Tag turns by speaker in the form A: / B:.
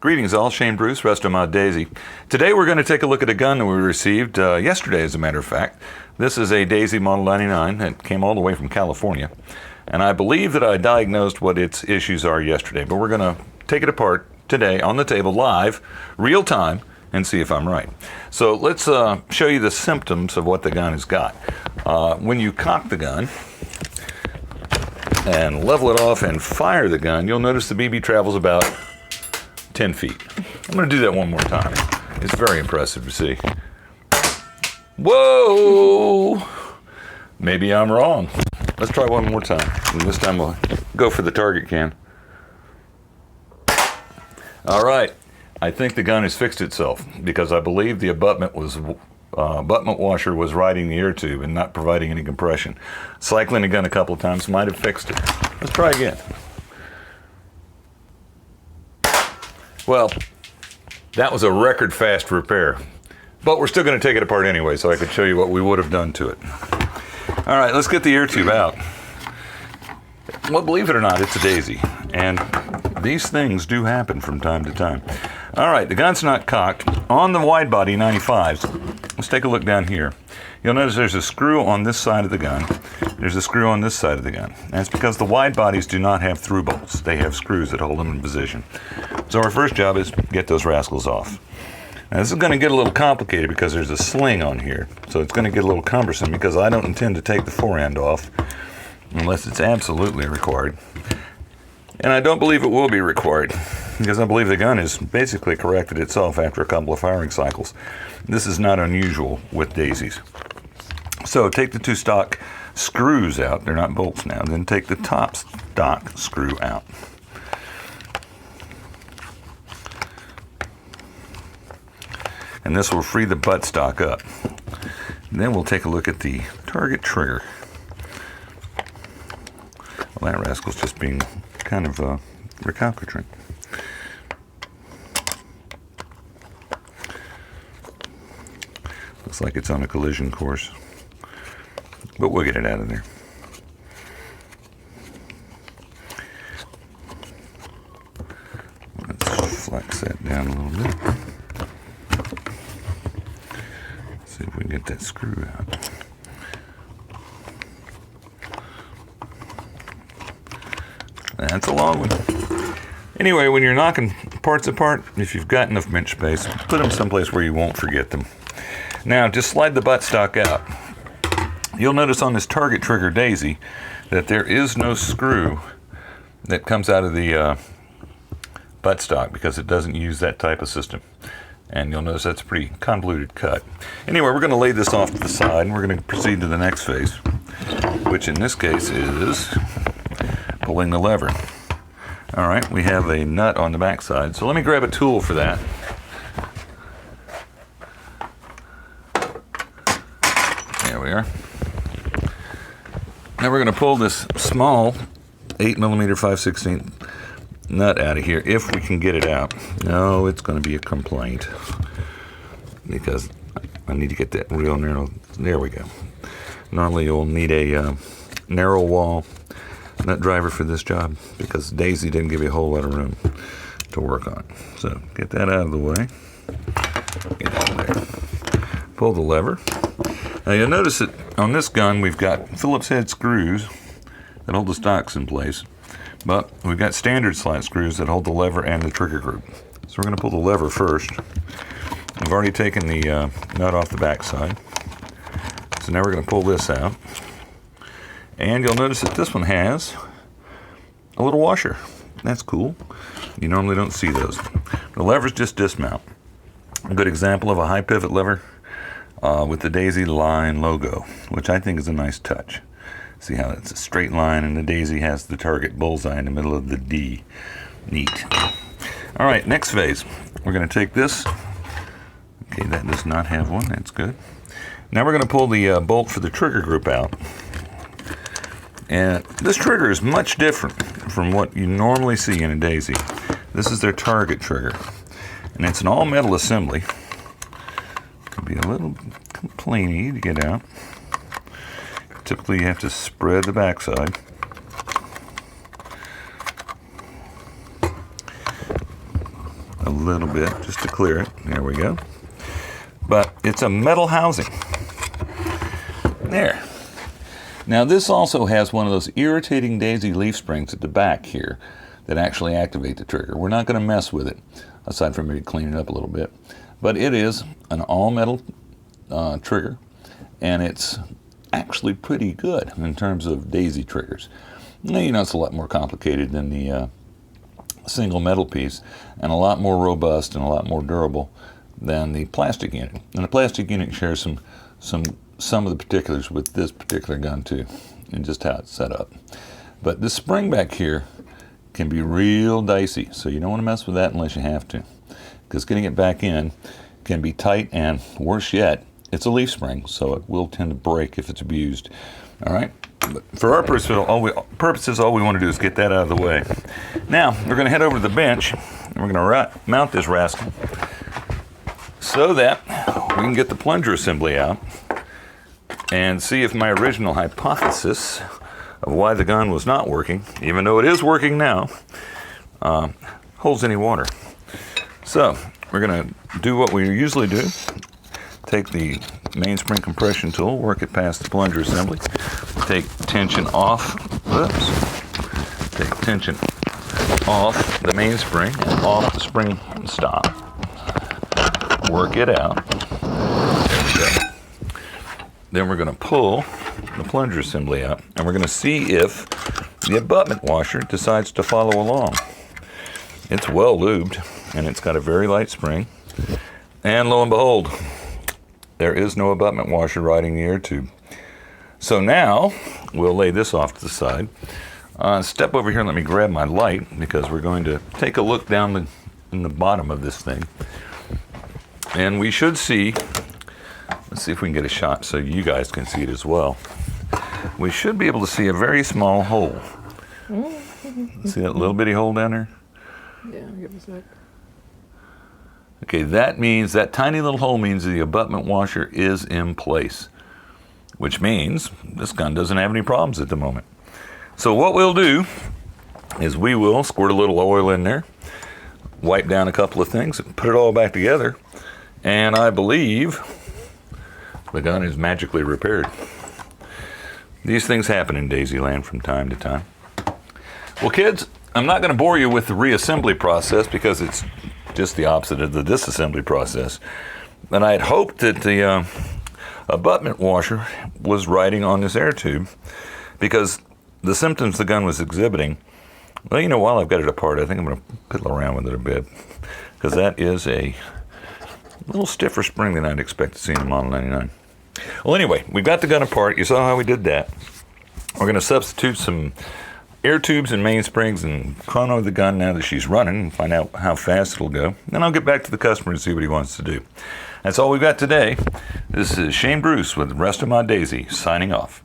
A: Greetings all, Shane Bruce, Resto Mod Daisy. Today we're going to take a look at a gun that we received yesterday, as a matter of fact. This is a Daisy Model 99 that came all the way from California. And I believe that I diagnosed what its issues are yesterday, but we're going to take it apart today on the table live, real time, and see if I'm right. So let's show you the symptoms of what the gun has got. When you cock the gun and level it off and fire the gun, you'll notice the BB travels about 10 feet. I'm going to do that one more time. It's very impressive to see. Whoa! Maybe I'm wrong. Let's try one more time. And this time we'll go for the target can. All right. I think the gun has fixed itself because I believe the abutment washer was riding the air tube and not providing any compression. Cycling the gun a couple of times might have fixed it. Let's try again. Well, that was a record fast repair, but we're still going to take it apart anyway so I could show you what we would have done to it. All right, let's get the air tube out. Well, believe it or not, it's a Daisy, and these things do happen from time to time. All right, the gun's not cocked. On the wide body 95s, let's take a look down here. You'll notice there's a screw on this side of the gun. There's a screw on this side of the gun. That's because the wide bodies do not have through bolts. They have screws that hold them in position. So our first job is get those rascals off. Now this is going to get a little complicated because there's a sling on here. So it's going to get a little cumbersome because I don't intend to take the forend off unless it's absolutely required. And I don't believe it will be required because I believe the gun has basically corrected itself after a couple of firing cycles. This is not unusual with Daisies. So take the two stock screws out. They're not bolts now. Then take the top stock screw out. And this will free the buttstock up. And then we'll take a look at the target trigger. Well, that rascal's just being kind of recalcitrant. Looks like it's on a collision course, but we'll get it out of there. Let's flex that down a little bit. See if we can get that screw out. That's a long one. Anyway, when you're knocking parts apart, if you've got enough bench space, put them someplace where you won't forget them. Now, just slide the buttstock out. You'll notice on this target trigger Daisy that there is no screw that comes out of the buttstock because it doesn't use that type of system. And you'll notice that's a pretty convoluted cut. Anyway, we're going to lay this off to the side and we're going to proceed to the next phase, which in this case is pulling the lever. All right, we have a nut on the back side. So let me grab a tool for that. There we are. Now we're going to pull this small 8mm 5/16 nut out of here if we can get it out. No, it's going to be a complaint because I need to get that real narrow. There we go. Normally you'll need a narrow wall nut driver for this job because Daisy didn't give you a whole lot of room to work on. So get that out of the way. Get out of there. Pull the lever. Now you'll notice that on this gun we've got Phillips head screws that hold the stocks in place, but we've got standard slot screws that hold the lever and the trigger group. So we're going to pull the lever first. We've already taken the nut off the back side. So now we're going to pull this out. And you'll notice that this one has a little washer. That's cool. You normally don't see those. The levers just dismount. A good example of a high pivot lever with the Daisy line logo, which I think is a nice touch. See how it's a straight line and the Daisy has the target bullseye in the middle of the D. Neat. All right, next phase. We're going to take this. Okay, that does not have one. That's good. Now we're going to pull the bolt for the trigger group out. And this trigger is much different from what you normally see in a Daisy. This is their target trigger. And it's an all-metal assembly. Could be a little complainy to get out. Typically you have to spread the backside. a little bit just to clear it. There we go. But it's a metal housing. There. Now this also has one of those irritating daisy leaf springs at the back here that actually activate the trigger. We're not going to mess with it, aside from maybe cleaning it up a little bit. But it is an all-metal trigger, and it's actually pretty good in terms of daisy triggers. Now, you know, it's a lot more complicated than the single metal piece, and a lot more robust and a lot more durable than the plastic unit. And the plastic unit shares some of the particulars with this particular gun too, and just how it's set up. But this spring back here can be real dicey, so you don't want to mess with that unless you have to, because getting it back in can be tight, and worse yet, it's a leaf spring, so it will tend to break if it's abused. All right? But for our purposes, all we want to do is get that out of the way. Now, we're going to head over to the bench, and we're going to mount this rascal so that we can get the plunger assembly out and see if my original hypothesis of why the gun was not working, even though it is working now, holds any water. So, we're going to do what we usually do. Take the mainspring compression tool, work it past the plunger assembly, take tension off, take tension off the mainspring and off the spring stop. Work it out. There we go. Then we're going to pull the plunger assembly out, and we're going to see if the abutment washer decides to follow along. It's well lubed, and it's got a very light spring, and lo and behold, there is no abutment washer riding the air tube. So now, we'll lay this off to the side. Step over here and let me grab my light, because we're going to take a look down in the bottom of this thing. And we should see, let's see if we can get a shot so you guys can see it as well. We should be able to see a very small hole. See that little bitty hole down there?
B: Yeah, give us a sec.
A: Okay, that tiny little hole means the abutment washer is in place, which means this gun doesn't have any problems at the moment. So what we'll do is we will squirt a little oil in there, wipe down a couple of things, and put it all back together, and I believe the gun is magically repaired. These things happen in Daisyland from time to time. Well, kids, I'm not going to bore you with the reassembly process because it's just the opposite of the disassembly process. And I had hoped that the abutment washer was riding on this air tube, because the symptoms the gun was exhibiting, well, you know, while I've got it apart, I think I'm going to piddle around with it a bit, because that is a little stiffer spring than I'd expect to see in a Model 99. Well, anyway, we've got the gun apart. You saw how we did that. We're going to substitute some air tubes and mainsprings and chrono the gun now that she's running and find out how fast it'll go. Then I'll get back to the customer and see what he wants to do. That's all we've got today. This is Shane Bruce with the rest of my Daisy signing off.